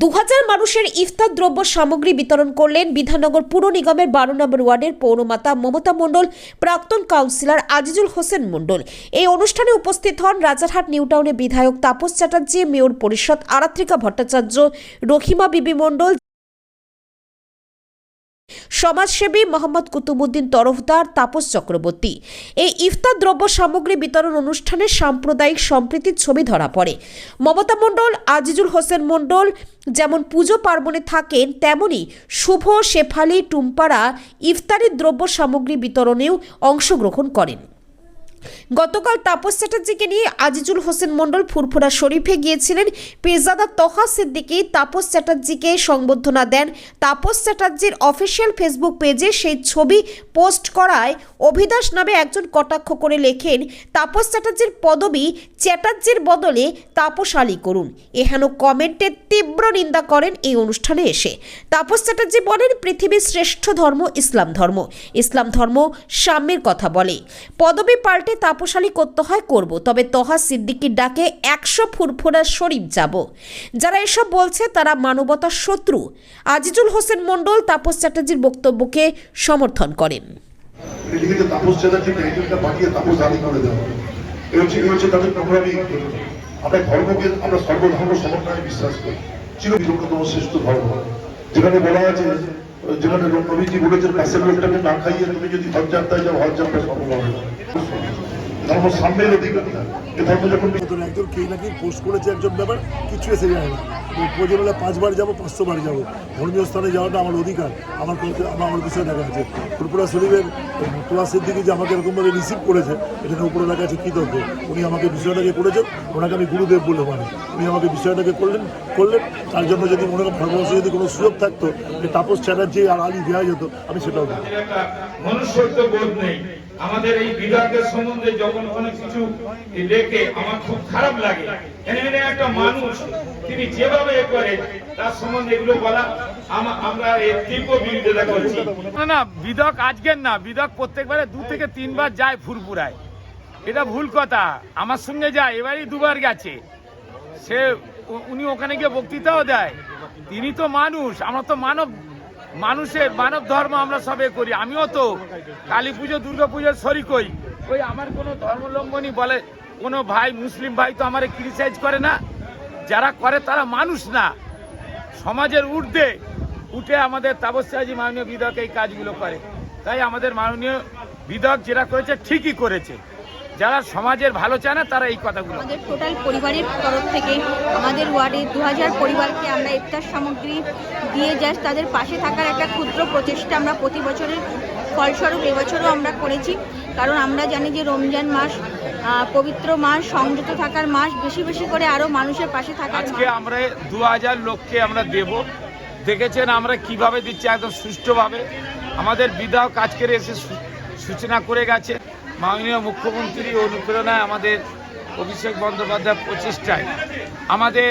2000 মানুষের ইফতার দ্রব্য সামগ্রী বিতরণ করলেন বিধাননগর পুর নিগমের 12 নম্বর ওয়ার্ডের পৌরমাতা মমতা মণ্ডল, প্রাক্তন কাউন্সিলর আজিজুল হোসেন মণ্ডল। এই অনুষ্ঠানে উপস্থিত হন রাজারহাট নিউ টাউনের বিধায়ক তাপস চ্যাটার্জি, মেয়র পরিষদ আরাত্রিকা ভট্টাচার্য, রহিমা বিবি মণ্ডল, সমাজসেবী মোহাম্মদ কুতুবুদ্দিন তরফদার, তাপস চক্রবর্তী। এই ইফতার দ্রব্য সামগ্রী বিতরণ অনুষ্ঠানে সাম্প্রদায়িক সম্প্রীতির ছবি ধরা পড়ে। মমতা মণ্ডল, আজিজুল হোসেন মণ্ডল যেমন পুজো পার্বণে থাকেন, তেমনি শুভ, শেফালি, টুম্পারা ইফতারের দ্রব্য সামগ্রী বিতরণেও অংশগ্রহণ করেন। গতকাল তাপস চ্যাটার্জিকে নিয়ে আজিজুল হোসেন মণ্ডল ফুরফুরা শরীফে গিয়েছিলেন। পীরজাদা তহা সিদ্দিকী তাপস চ্যাটার্জিকে সংবর্ধনা দেন। তাপস চ্যাটার্জির অফিসিয়াল ফেসবুক পেজে সেই ছবি পোস্ট করায় অভিদাস নামে একজন কটাক্ষ করে লেখেন, তাপস চ্যাটার্জির পদবি চ্যাটার্জির বদলে তাপস আলী করুন। এহেন কমেন্টের তীব্র নিন্দা করেন এই অনুষ্ঠানে এসে। তাপস চ্যাটার্জি বলেন, পৃথিবীর শ্রেষ্ঠ ধর্ম ইসলাম ধর্ম। ইসলাম ধর্ম সাম্যের কথা বলে। পদবি পাল্টে তাপসালী করতে হয় করব, তবে তহা সিদ্দিকীর ডাকে 100 ফুরফুরা শরীফ যাব। যারা এসব বলছে তারা মানবতার শত্রু। আজিজুল হোসেন মণ্ডল তাপস চ্যাটার্জির বক্তব্যকে সমর্থন করেন। তাপস চ্যাটার্জির টাইটেলটা পাঠিয়ে তাপস আলী করে দেওয়া, এই হচ্ছে তাদের প্রোগ্রামিং। আমরা ধর্মকে আমরা সর্বধর্ম সমন্বয়ে বিশ্বাস করি। চিরবিরোধতম শ্রেষ্ঠ ধর্ম, যেখানে বলা আছে, যেখানে নবীজি বলেছেন পাশের লোকটাকে না খাইয়ে তুমি যদি হজ যাত্রায় যাও, হজ যাত্রা সফল হবে না। ধর্ম সাম্যের অধিকার না। এই ধর্ম যখন একজন কে নাকি পোস্ট করেছে একজন ব্যাপার, কিছু এসে যায় না। প্রয়োজন হলে 5 বার যাবো, 500 বার যাবো। ধর্মীয় স্থানে যাওয়াটা আমার অধিকার, আমার বিষয় দেখা আছে। ফুরফুরা শরীফের তোয়া সিদ্দিকী যে আমাকে এরকমভাবে রিসিভ করেছে, এখানে উপরে লেখা আছে কৃতজ্ঞ। উনি আমাকে বিষয়টাকে করেছেন, ওনাকে আমি গুরুদেব বলে মানি। উনি আমাকে বিষয়টাকে করলেন। তার জন্য যদি মনে করেন ভারতবর্ষে যদি কোনো সুযোগ থাকতো যে তাপস চ্যাটার্জি আর আলী দেওয়া যেত, আমি সেটাও দিই। মনুষ্যত্ব বোধ নেই আমাদের এই বিধায়কের সম্বন্ধে। যখন কোনো কিছু দেখে আমার খুব খারাপ লাগে। একটা মানুষ তিনি যেভাবে করে তার সম্বন্ধে এগুলো বলা, আমরা এর তীব্র বিরোধিতা করছি। না, বিধায়ক আজকের না, বিধায়ক প্রত্যেকবারে 2 থেকে 3 বার যায় ফুরফুরায়। এটা ভুল কথা। আমার সঙ্গে যায়, এবারই 2 বার গেছে। উনি ওখানে গিয়ে বক্তৃতাও দেয়। তিনি তো মানুষ, আমরা তো মানব ধর্ম আমরা সবে করি। আমিও তো কালী পুজো, দুর্গা পুজোর শরিক হই। ওই আমার কোনো ধর্মলম্বনী বলে কোনো ভাই, মুসলিম ভাই তো আমার ক্রিটিসাইজ করে না। যারা করে তারা মানুষ না, সমাজের ঊর্ধ্বে উঠে আমাদের তাপস চ্যাটার্জি মাননীয় বিধায়ক এই কাজগুলো করে। তাই আমাদের মাননীয় বিধায়ক যেটা করেছে ঠিকই করেছে। যারা সমাজের ভালো চায় না তারা এই কথাগুলো। আমাদের টোটাল পরিবারের তরফ থেকে আমাদের ওয়ার্ডে 2000 পরিবারকে আমরা ইফতার সামগ্রী দিয়ে জাস্ট তাদের পাশে থাকার একটা ক্ষুদ্র প্রচেষ্টা আমরা প্রতি বছরের ফলস্বরূপ এবছরও আমরা করেছি। কারণ আমরা জানি যে রমজান মাস পবিত্র মাস, সংযত থাকার মাস, বেশি বেশি করে আরও মানুষের পাশে থাকার। আজকে আমরা 2000 লোককে আমরা দেব। দেখেছেন আমরা কিভাবে দিচ্ছি, একদম সুষ্ঠুভাবে। আমাদের বিধায়ক আজকের এসে সূচনা করে গেছে। মাননীয় মুখ্যমন্ত্রী অনুপ্রেরণায়, আমাদের অভিষেক বন্দ্যোপাধ্যায় প্রচেষ্টায়, আমাদের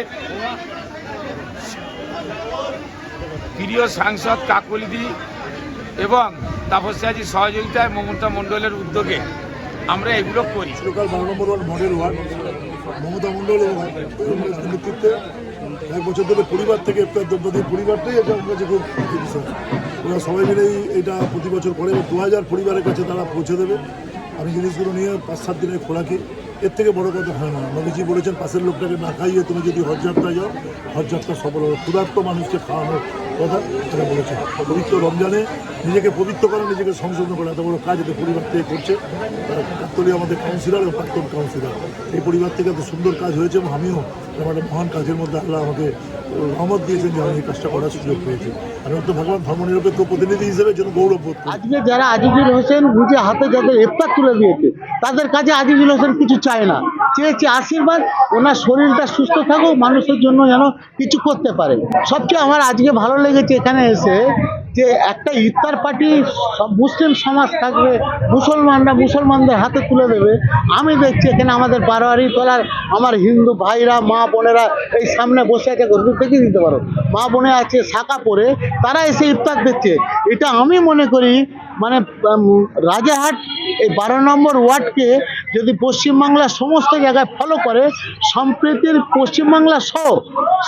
প্রিয় সাংসদ কাকলিদি এবং তাপস চ্যাটার্জির সহযোগিতায়, মমতা মণ্ডলের উদ্যোগে আমরা এগুলো করি। লোকাল 12 নম্বর ওয়ার্ড মডেল ওয়ার্ড, মমতা মণ্ডল নেতৃত্বে 1 বছর ধরে পরিবার থেকে ইফতার দ্রব্য দিয়ে পরিবারটাই এটা আমার কাছে খুব বিষয়। ওরা সবাই মিলেই এটা প্রতি বছর করে 2000 পরিবারের কাছে তারা পৌঁছে দেবে। আমি জিনিসগুলো নিয়ে 5-7 দিনের খোরাকি, এর থেকে বড় কথা হয় না। নবীজি বলেছেন পাশের লোকটাকে না খাইয়ে তুমি যদি হজ যাত্রায় যাও, হজ যাত্রা সফল হবে। ক্ষুধার্ত মানুষকে খাওয়ানোর কথা এটা বলেছেন। পবিত্র রমজানে নিজেকে পবিত্র করা, নিজেকে সংশোধন করা, এত বড় কাজ এতে পরিবার থেকে করছে। তারা কাকতলি আমাদের কাউন্সিলর ও প্রাক্তন কাউন্সিলর, এই পরিবার থেকে এত সুন্দর কাজ হয়েছে এবং আমিও আমার মহান কাজের মধ্যে আল্লাহ আমাকে রহমত দিয়েছেন যে আমি এই কাজটা করার সুযোগ পেয়েছি। আমি তো ভগবান ধর্মনিরপেক্ষ প্রতিনিধি হিসেবে যেন গৌরব বোধ করি। আজকে যারা আজিজুল হোসেন বুঝে হাতে যাদের ইফতার তুলে দিয়েছে, তাদের কাছে আজিজুল হোসেন কিছু চায় না, চেয়েছে আশীর্বাদ। ওনার শরীরটা সুস্থ থাকুক, মানুষের জন্য যেন কিছু করতে পারে। সবচেয়ে আমার আজকে ভালো লেগেছে এখানে এসে যে একটা ইফতার পার্টি মুসলিম সমাজ থাকবে, মুসলমানদের হাতে তুলে দেবে। আমি দেখছি এখানে আমাদের বারোয়ারি তলার আমার হিন্দু ভাইরা, মা বোনেরা এই সামনে বসে আছে, গরুর থেকে দিতে পারো, মা বোনে আছে শাখা পরে, তারা এসে ইফতার দিচ্ছে। এটা আমি মনে করি মানে রাজারহাট এই 12 নম্বর ওয়ার্ডকে যদি পশ্চিমবাংলার সমস্ত জায়গায় ফলো করে, সম্প্রীতির পশ্চিমবাংলা সহ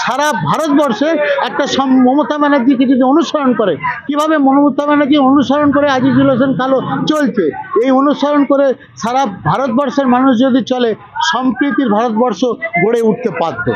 সারা ভারতবর্ষে একটা মমতা ব্যানার্জিকে যদি অনুসরণ করে, কিভাবে মমতা ব্যানার্জি অনুসরণ করে আজিজুল হোসেন কালো চলছে, এই অনুসরণ করে সারা ভারতবর্ষের মানুষ যদি চলে, সম্প্রীতির ভারতবর্ষ গড়ে উঠতে পারত।